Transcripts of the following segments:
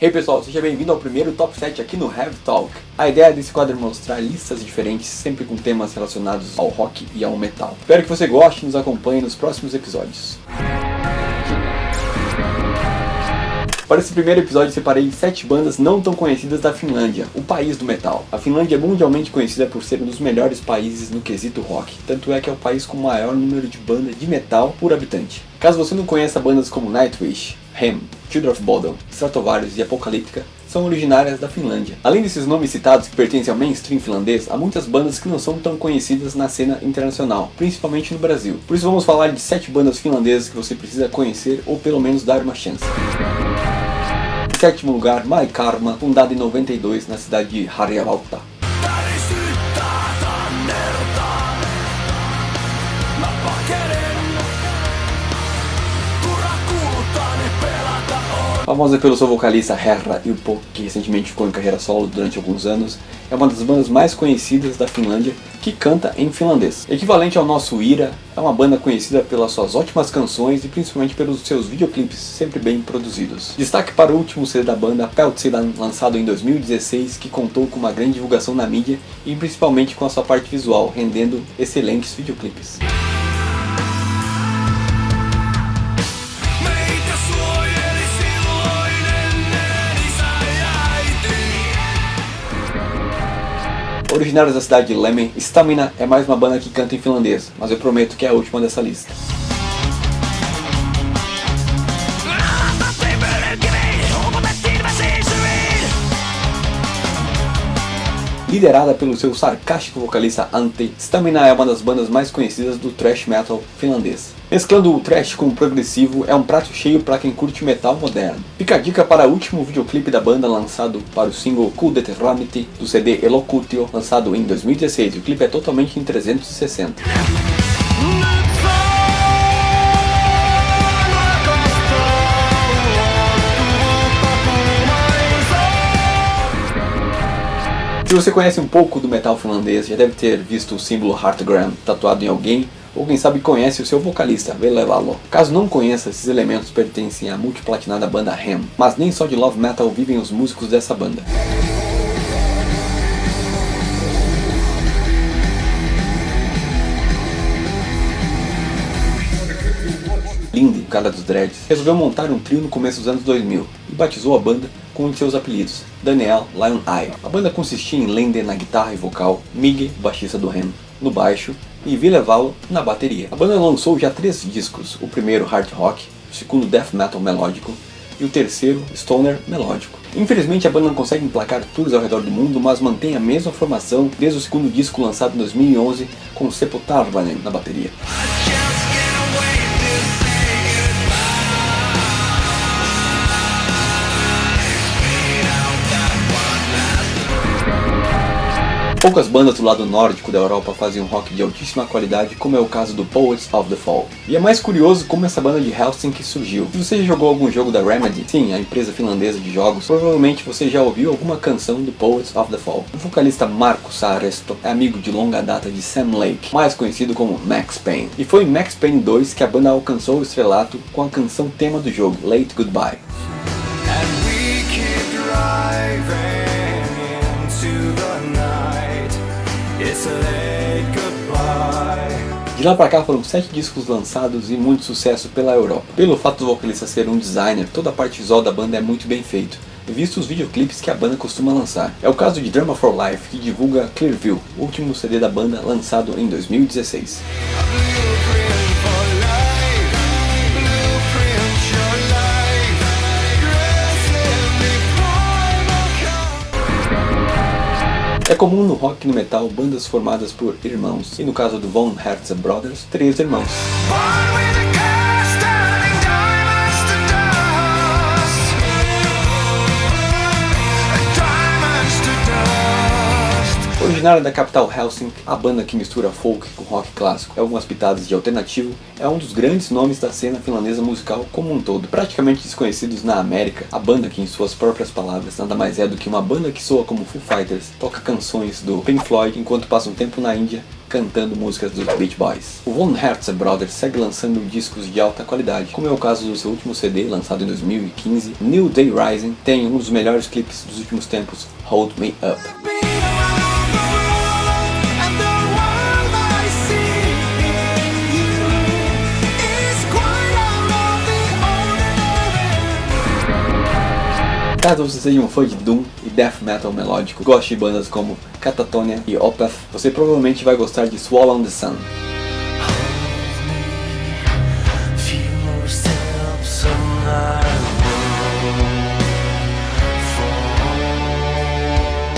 Hey pessoal, seja bem-vindo ao primeiro Top 7 aqui no Heavy Talk. A ideia desse quadro é mostrar listas diferentes, sempre com temas relacionados ao rock e ao metal. Espero que você goste e nos acompanhe nos próximos episódios. Para esse primeiro episódio separei 7 bandas não tão conhecidas da Finlândia, o país do metal. A Finlândia é mundialmente conhecida por ser um dos melhores países no quesito rock, tanto é que é o país com o maior número de bandas de metal por habitante. Caso você não conheça bandas como Nightwish, Hem, Children of Bodom, Stratovarius e Apocalyptica, são originárias da Finlândia. Além desses nomes citados que pertencem ao mainstream finlandês, há muitas bandas que não são tão conhecidas na cena internacional, principalmente no Brasil. Por isso vamos falar de 7 bandas finlandesas que você precisa conhecer ou pelo menos dar uma chance. Em sétimo lugar, My Karma, fundada em 92 na cidade de Harjavalta. Famosa pelo seu vocalista Herra Yrpo, que recentemente ficou em carreira solo durante alguns anos, é uma das bandas mais conhecidas da Finlândia que canta em finlandês. Equivalente ao nosso Ira, é uma banda conhecida pelas suas ótimas canções e principalmente pelos seus videoclipes sempre bem produzidos. Destaque para o último CD da banda, Peltsidan, lançado em 2016, que contou com uma grande divulgação na mídia e principalmente com a sua parte visual, rendendo excelentes videoclipes. Originários da cidade de Lemmen, Stamina é mais uma banda que canta em finlandês, mas eu prometo que é a última dessa lista. Liderada pelo seu sarcástico vocalista Antti, Stamina é uma das bandas mais conhecidas do thrash metal finlandês. Mesclando o thrash com o progressivo, é um prato cheio para quem curte metal moderno. Fica a dica para o último videoclipe da banda lançado para o single Kuudet Ramiti do CD Elokutio, lançado em 2016. O clipe é totalmente em 360. Se você conhece um pouco do metal finlandês, já deve ter visto o símbolo Heartgram tatuado em alguém, ou quem sabe conhece o seu vocalista, Ville Valo. Caso não conheça, esses elementos pertencem à multiplatinada banda Hem, mas nem só de love metal vivem os músicos dessa banda. Lindy, o cara dos dreads, resolveu montar um trio no começo dos anos 2000 e batizou a banda com um de seus apelidos, Daniel Lion Eye. A banda consistia em Lende na guitarra e vocal, Migge, baixista do Hem, no baixo e Ville Valo na bateria. A banda lançou já 3 discos, o primeiro hard rock, o segundo death metal melódico e o terceiro stoner melódico. Infelizmente a banda não consegue emplacar tours ao redor do mundo, mas mantém a mesma formação desde o segundo disco lançado em 2011 com Seppo Tarvanen na bateria. Poucas bandas do lado nórdico da Europa faziam rock de altíssima qualidade, como é o caso do Poets of the Fall. E é mais curioso como essa banda de Helsinki surgiu. Se você já jogou algum jogo da Remedy, sim, a empresa finlandesa de jogos, provavelmente você já ouviu alguma canção do Poets of the Fall. O vocalista Marko Saaristo é amigo de longa data de Sam Lake, mais conhecido como Max Payne. E foi em Max Payne 2 que a banda alcançou o estrelato com a canção tema do jogo, Late Goodbye. De lá pra cá foram 7 discos lançados e muito sucesso pela Europa. Pelo fato do vocalista ser um designer, toda a parte visual da banda é muito bem feito, visto os videoclipes que a banda costuma lançar. É o caso de Drama for Life, que divulga Clearview, o último CD da banda lançado em 2016. É comum no rock e no metal bandas formadas por irmãos, e no caso do Von Herze Brothers, 3 irmãos. Originária da capital Helsinki, a banda que mistura folk com rock clássico e algumas pitadas de alternativo, é um dos grandes nomes da cena finlandesa musical como um todo. Praticamente desconhecidos na América, a banda, que em suas próprias palavras nada mais é do que uma banda que soa como Foo Fighters, toca canções do Pink Floyd enquanto passa um tempo na Índia cantando músicas dos Beach Boys. O Von Herzer Brothers segue lançando discos de alta qualidade, como é o caso do seu último CD, lançado em 2015, New Day Rising, tem um dos melhores clipes dos últimos tempos, Hold Me Up. Caso você seja um fã de Doom e Death Metal melódico, goste de bandas como Catatonia e Opeth, você provavelmente vai gostar de Swallow on the Sun.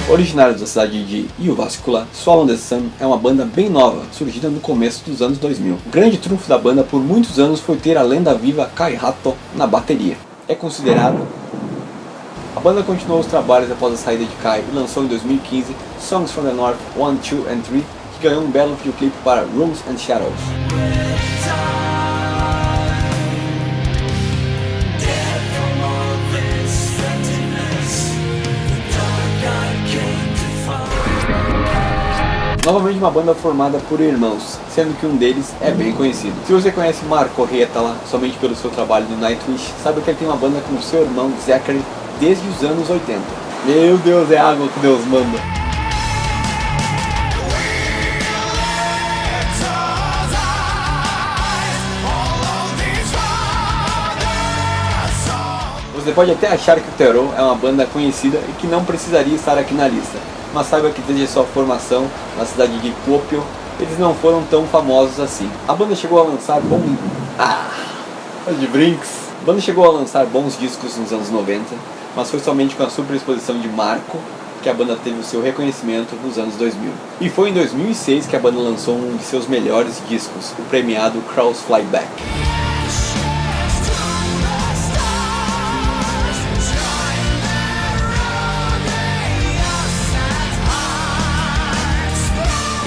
Originários da cidade de Jyväskylä, Swallow on the Sun é uma banda bem nova, surgida no começo dos anos 2000. O grande trunfo da banda por muitos anos foi ter a lenda viva Kai Hatto na bateria. É considerado. A banda continuou os trabalhos após a saída de Kai e lançou em 2015 Songs from the North 1, 2 and 3, que ganhou um belo videoclipe para Rooms and Shadows. Novamente uma banda formada por irmãos, sendo que um deles é bem conhecido. Se você conhece Marco Hietala somente pelo seu trabalho no Nightwish, sabe que ele tem uma banda com seu irmão Zachary desde os anos 80. Meu Deus, é água que Deus manda. Você pode até achar que o Terror é uma banda conhecida e que não precisaria estar aqui na lista, mas saiba que desde sua formação na cidade de Kuopio, eles não foram tão famosos assim. A banda chegou a lançar A banda chegou a lançar bons discos nos anos 90, mas foi somente com a superexposição de Marco que a banda teve o seu reconhecimento nos anos 2000. E foi em 2006 que a banda lançou um de seus melhores discos, o premiado Crows Fly Back.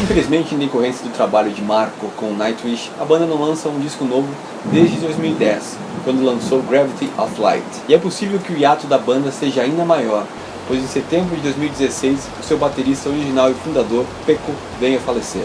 Infelizmente, em decorrência do trabalho de Marco com Nightwish, a banda não lança um disco novo desde 2010, quando lançou Gravity of Light. E é possível que o hiato da banda seja ainda maior, pois em setembro de 2016, o seu baterista original e fundador, Pekko, veio a falecer.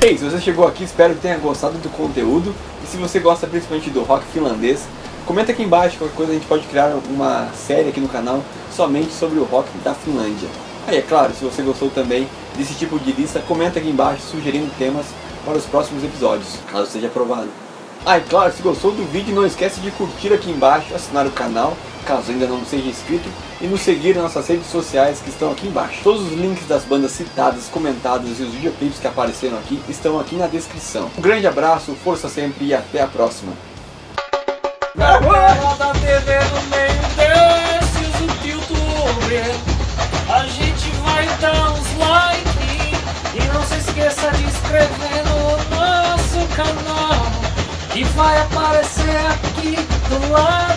Ei, se você chegou aqui, espero que tenha gostado do conteúdo. E se você gosta principalmente do rock finlandês, comenta aqui embaixo, qualquer coisa a gente pode criar uma série aqui no canal somente sobre o rock da Finlândia. Aí é claro, se você gostou também desse tipo de lista, comenta aqui embaixo sugerindo temas para os próximos episódios, caso seja aprovado. Ah, e claro, se gostou do vídeo, não esquece de curtir aqui embaixo, assinar o canal, caso ainda não seja inscrito, e nos seguir nas nossas redes sociais que estão aqui embaixo. Todos os links das bandas citadas, comentadas e os videoclipes que apareceram aqui estão aqui na descrição. Um grande abraço, força sempre e até a próxima. Da TV no meio desses YouTube, a gente vai dar uns like e não se esqueça de inscrever no nosso canal, que vai aparecer aqui do lado.